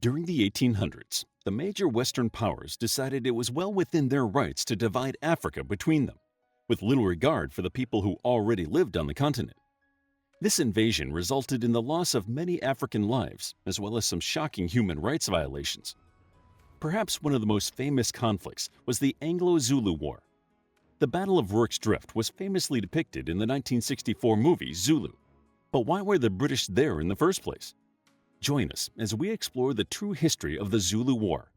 During the 1800s, the major Western powers decided it was well within their rights to divide Africa between them, with little regard for the people who already lived on the continent. This invasion resulted in the loss of many African lives, as well as some shocking human rights violations. Perhaps one of the most famous conflicts was the Anglo-Zulu War. The Battle of Rorke's Drift was famously depicted in the 1964 movie Zulu. But why were the British there in the first place? Join us as we explore the true history of the Zulu War.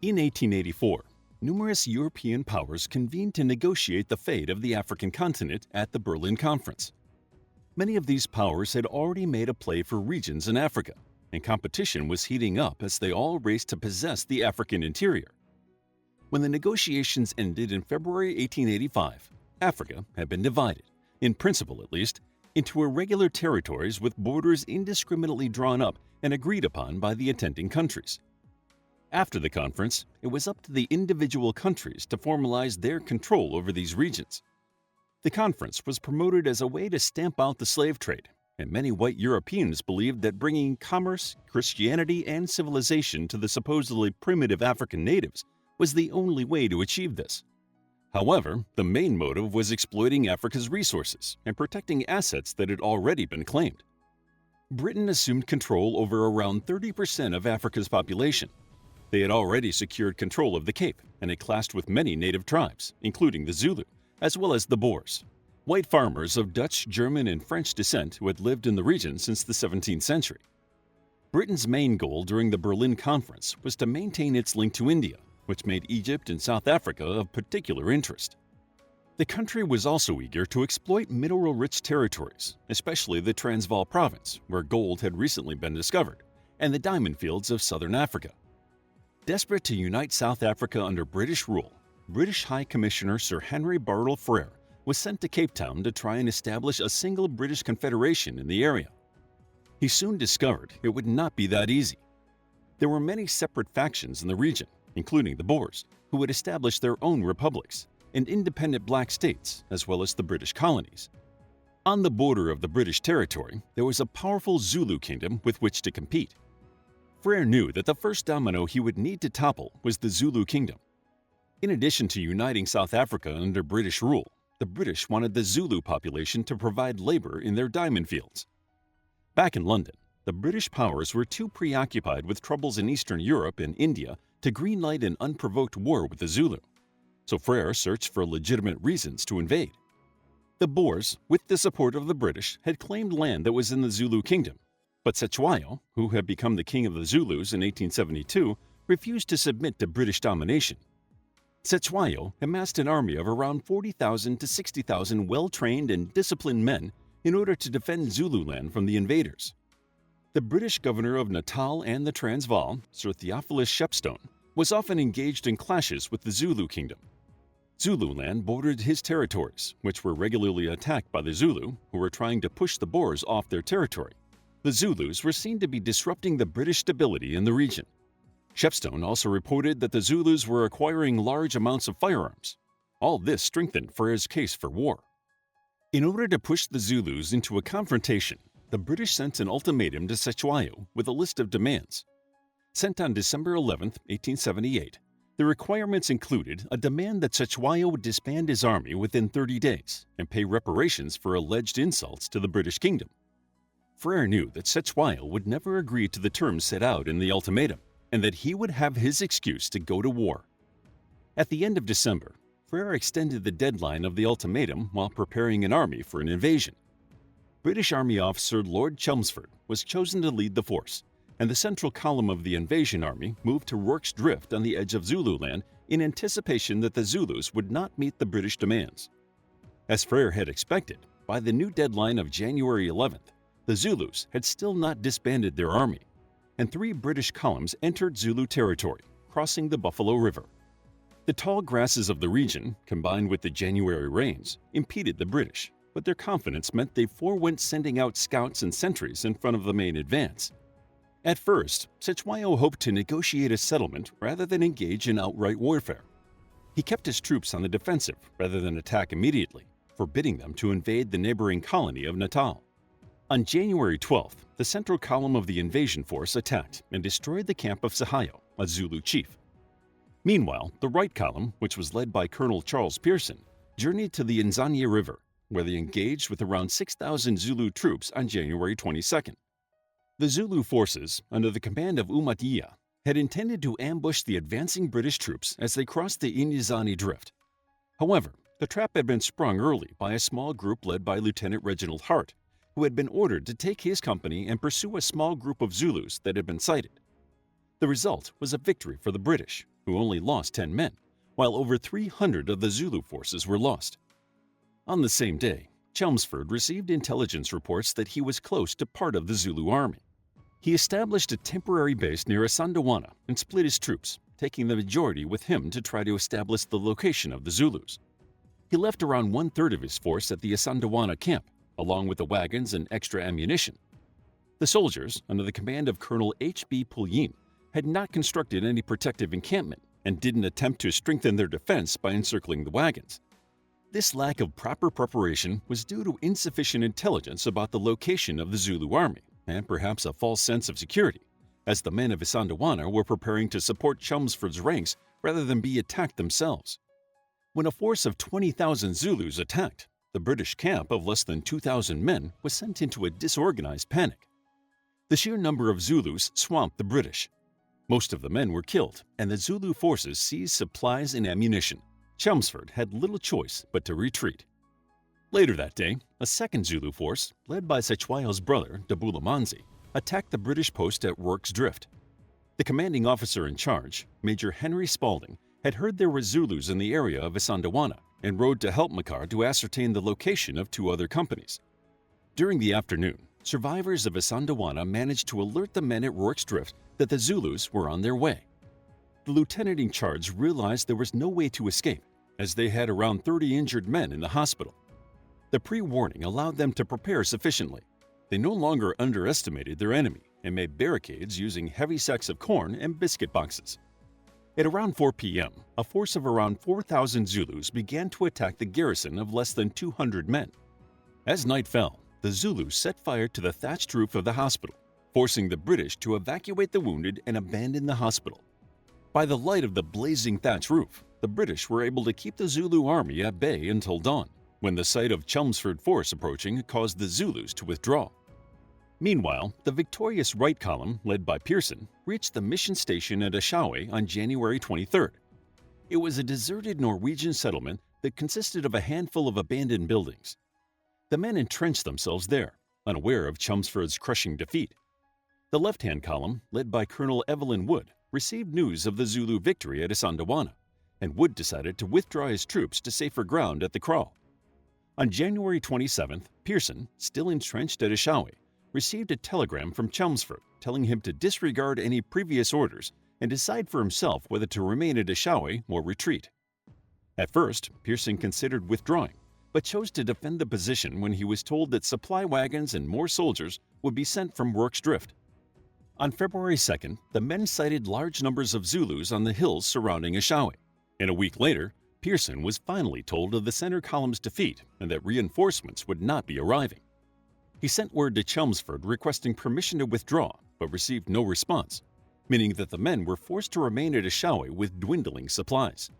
In 1884, numerous European powers convened to negotiate the fate of the African continent at the Berlin Conference. Many of these powers had already made a play for regions in Africa, and competition was heating up as they all raced to possess the African interior. When the negotiations ended in February 1885, Africa had been divided, in principle at least, into irregular territories with borders indiscriminately drawn up and agreed upon by the attending countries. After the conference, it was up to the individual countries to formalize their control over these regions. The conference was promoted as a way to stamp out the slave trade, and many white Europeans believed that bringing commerce, Christianity, and civilization to the supposedly primitive African natives was the only way to achieve this. However, the main motive was exploiting Africa's resources and protecting assets that had already been claimed. Britain assumed control over around 30% of Africa's population. They had already secured control of the Cape, and it clashed with many native tribes, including the Zulu, as well as the Boers, white farmers of Dutch, German, and French descent who had lived in the region since the 17th century. Britain's main goal during the Berlin Conference was to maintain its link to India, which made Egypt and South Africa of particular interest. The country was also eager to exploit mineral-rich territories, especially the Transvaal province, where gold had recently been discovered, and the diamond fields of southern Africa. Desperate to unite South Africa under British rule, British High Commissioner Sir Henry Bartle Frere was sent to Cape Town to try and establish a single British confederation in the area. He soon discovered it would not be that easy. There were many separate factions in the region, including the Boers, who had established their own republics and independent black states, as well as the British colonies. On the border of the British territory, there was a powerful Zulu kingdom with which to compete. Frere knew that the first domino he would need to topple was the Zulu kingdom. In addition to uniting South Africa under British rule, the British wanted the Zulu population to provide labor in their diamond fields. Back in London, the British powers were too preoccupied with troubles in Eastern Europe and India to greenlight an unprovoked war with the Zulu, so Frere searched for legitimate reasons to invade. The Boers, with the support of the British, had claimed land that was in the Zulu kingdom, but Cetshwayo, who had become the king of the Zulus in 1872, refused to submit to British domination. Cetshwayo amassed an army of around 40,000 to 60,000 well-trained and disciplined men in order to defend Zululand from the invaders. The British governor of Natal and the Transvaal, Sir Theophilus Shepstone, was often engaged in clashes with the Zulu kingdom. Zululand bordered his territories, which were regularly attacked by the Zulu, who were trying to push the Boers off their territory. The Zulus were seen to be disrupting the British stability in the region. Shepstone also reported that the Zulus were acquiring large amounts of firearms. All this strengthened Frere's case for war. In order to push the Zulus into a confrontation, the British sent an ultimatum to Cetshwayo with a list of demands. Sent on December 11, 1878, the requirements included a demand that Cetshwayo would disband his army within 30 days and pay reparations for alleged insults to the British kingdom. Frere knew that Cetshwayo would never agree to the terms set out in the ultimatum, and that he would have his excuse to go to war. At the end of December, Frere extended the deadline of the ultimatum while preparing an army for an invasion. British Army officer Lord Chelmsford was chosen to lead the force, and the central column of the invasion army moved to Rorke's Drift on the edge of Zululand in anticipation that the Zulus would not meet the British demands. As Frere had expected, by the new deadline of January 11th, the Zulus had still not disbanded their army, and 3 British columns entered Zulu territory, crossing the Buffalo River. The tall grasses of the region, combined with the January rains, impeded the British, but their confidence meant they forewent sending out scouts and sentries in front of the main advance. At first, Cetshwayo hoped to negotiate a settlement rather than engage in outright warfare. He kept his troops on the defensive rather than attack immediately, forbidding them to invade the neighboring colony of Natal. On January 12th, the central column of the invasion force attacked and destroyed the camp of Sahayo, a Zulu chief. Meanwhile, the right column, which was led by Colonel Charles Pearson, journeyed to the Nzanye River, where they engaged with around 6,000 Zulu troops on January 22nd. The Zulu forces, under the command of Umatiya, had intended to ambush the advancing British troops as they crossed the Inyazani Drift. However, the trap had been sprung early by a small group led by Lieutenant Reginald Hart, who had been ordered to take his company and pursue a small group of Zulus that had been sighted. The result was a victory for the British, who only lost 10 men, while over 300 of the Zulu forces were lost. On the same day, Chelmsford received intelligence reports that he was close to part of the Zulu army. He established a temporary base near Asandawana and split his troops, taking the majority with him to try to establish the location of the Zulus. He left around one-third of his force at the Asandawana camp, along with the wagons and extra ammunition. The soldiers, under the command of Colonel H.B. Pulyin, had not constructed any protective encampment and didn't attempt to strengthen their defense by encircling the wagons. This lack of proper preparation was due to insufficient intelligence about the location of the Zulu army and perhaps a false sense of security, as the men of Asandawana were preparing to support Chelmsford's ranks rather than be attacked themselves. When a force of 20,000 Zulus attacked, the British camp of less than 2,000 men was sent into a disorganized panic. The sheer number of Zulus swamped the British. Most of the men were killed, and the Zulu forces seized supplies and ammunition. Chelmsford had little choice but to retreat. Later that day, a second Zulu force, led by Sechwayo's brother, Dabulamanzi, attacked the British post at Rorke's Drift. The commanding officer in charge, Major Henry Spalding, had heard there were Zulus in the area of Asandawana and rode to help Makar to ascertain the location of 2 other companies. During the afternoon, survivors of Asandawana managed to alert the men at Rorke's Drift that the Zulus were on their way. The lieutenant in charge realized there was no way to escape, as they had around 30 injured men in the hospital. The pre-warning allowed them to prepare sufficiently. They no longer underestimated their enemy and made barricades using heavy sacks of corn and biscuit boxes. At around 4 p.m., a force of around 4,000 Zulus began to attack the garrison of less than 200 men. As night fell, the Zulus set fire to the thatched roof of the hospital, forcing the British to evacuate the wounded and abandon the hospital. By the light of the blazing thatch roof, the British were able to keep the Zulu army at bay until dawn, when the sight of Chelmsford force approaching caused the Zulus to withdraw. Meanwhile, the victorious right column, led by Pearson, reached the mission station at Ashawe on January 23rd. It was a deserted Norwegian settlement that consisted of a handful of abandoned buildings. The men entrenched themselves there, unaware of Chelmsford's crushing defeat. The left-hand column, led by Colonel Evelyn Wood, received news of the Zulu victory at Asandawana, and Wood decided to withdraw his troops to safer ground at the Kraal. On January 27th, Pearson, still entrenched at Ashawe, received a telegram from Chelmsford telling him to disregard any previous orders and decide for himself whether to remain at Ashawe or retreat. At first, Pearson considered withdrawing, but chose to defend the position when he was told that supply wagons and more soldiers would be sent from Rorke's Drift. On February 2nd, the men sighted large numbers of Zulus on the hills surrounding Ashawe, and a week later, Pearson was finally told of the center column's defeat and that reinforcements would not be arriving. He sent word to Chelmsford requesting permission to withdraw, but received no response, meaning that the men were forced to remain at Ashawe with dwindling supplies.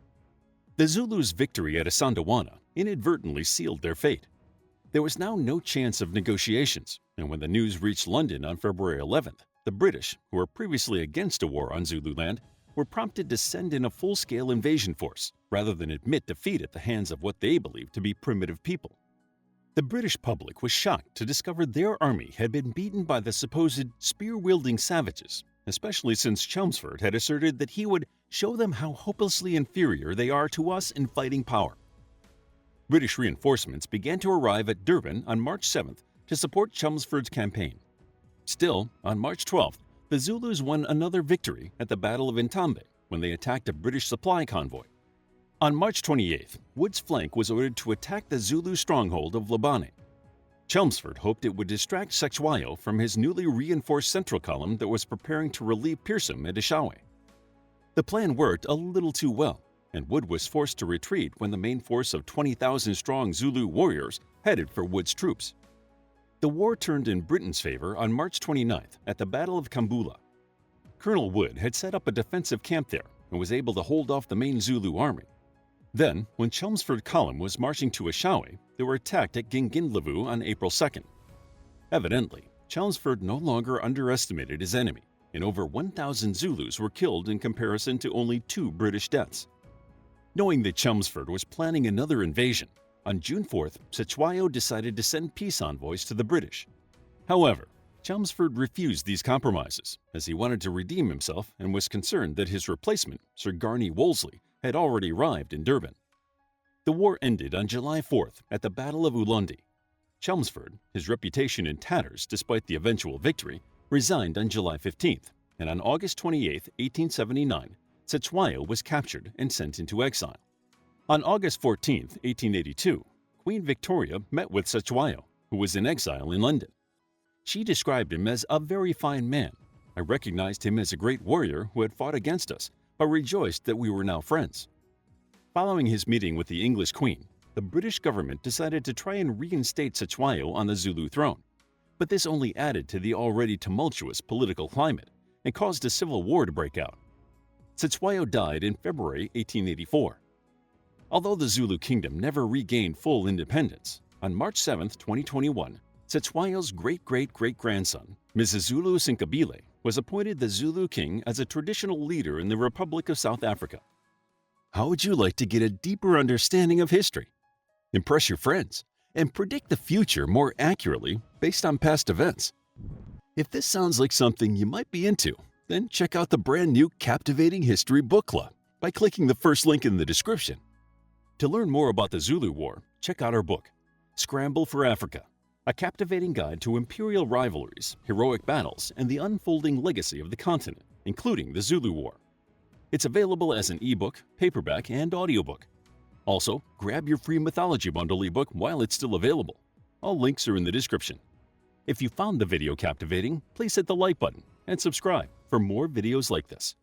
The Zulus' victory at Asandawana inadvertently sealed their fate. There was now no chance of negotiations, and when the news reached London on February 11th, the British, who were previously against a war on Zululand, were prompted to send in a full-scale invasion force rather than admit defeat at the hands of what they believed to be primitive people. The British public was shocked to discover their army had been beaten by the supposed spear-wielding savages, especially since Chelmsford had asserted that he would show them how hopelessly inferior they are to us in fighting power. British reinforcements began to arrive at Durban on March 7th to support Chelmsford's campaign. Still, on March 12th, the Zulus won another victory at the Battle of Intambe when they attacked a British supply convoy. On March 28th, Wood's flank was ordered to attack the Zulu stronghold of Labane. Chelmsford hoped it would distract Sechwayo from his newly reinforced central column that was preparing to relieve Pearson at Ashawe. The plan worked a little too well, and Wood was forced to retreat when the main force of 20,000 strong Zulu warriors headed for Wood's troops. The war turned in Britain's favor on March 29th at the Battle of Kambula. Colonel Wood had set up a defensive camp there and was able to hold off the main Zulu army. Then, when Chelmsford column was marching to Ashawe, they were attacked at Gingindlavu on April 2nd. Evidently, Chelmsford no longer underestimated his enemy, and over 1,000 Zulus were killed in comparison to only 2 British deaths. Knowing that Chelmsford was planning another invasion, on June 4th, Cetewayo decided to send peace envoys to the British. However, Chelmsford refused these compromises, as he wanted to redeem himself and was concerned that his replacement, Sir Garny Wolseley, had already arrived in Durban. The war ended on July 4th at the Battle of Ulundi. Chelmsford, his reputation in tatters despite the eventual victory, resigned on July 15th, and on August 28, 1879, Cetewayo was captured and sent into exile. On August 14, 1882, Queen Victoria met with Cetewayo, who was in exile in London. She described him as a very fine man. I recognized him as a great warrior who had fought against us, but rejoiced that we were now friends. Following his meeting with the English Queen, the British government decided to try and reinstate Cetewayo on the Zulu throne, but this only added to the already tumultuous political climate and caused a civil war to break out. Cetewayo died in February 1884. Although the Zulu kingdom never regained full independence, on March 7, 2021, Cetewayo's great-great-great-grandson, Mzulu Sinkabile, was appointed the Zulu king as a traditional leader in the Republic of South Africa. How would you like to get a deeper understanding of history, impress your friends, and predict the future more accurately based on past events? If this sounds like something you might be into, then check out the brand new Captivating History Book Club by clicking the first link in the description. To learn more about the Zulu War, check out our book, Scramble for Africa, a captivating guide to imperial rivalries, heroic battles, and the unfolding legacy of the continent, including the Zulu War. It's available as an ebook, paperback, and audiobook. Also, grab your free Mythology Bundle ebook while it's still available. All links are in the description. If you found the video captivating, please hit the like button and subscribe for more videos like this.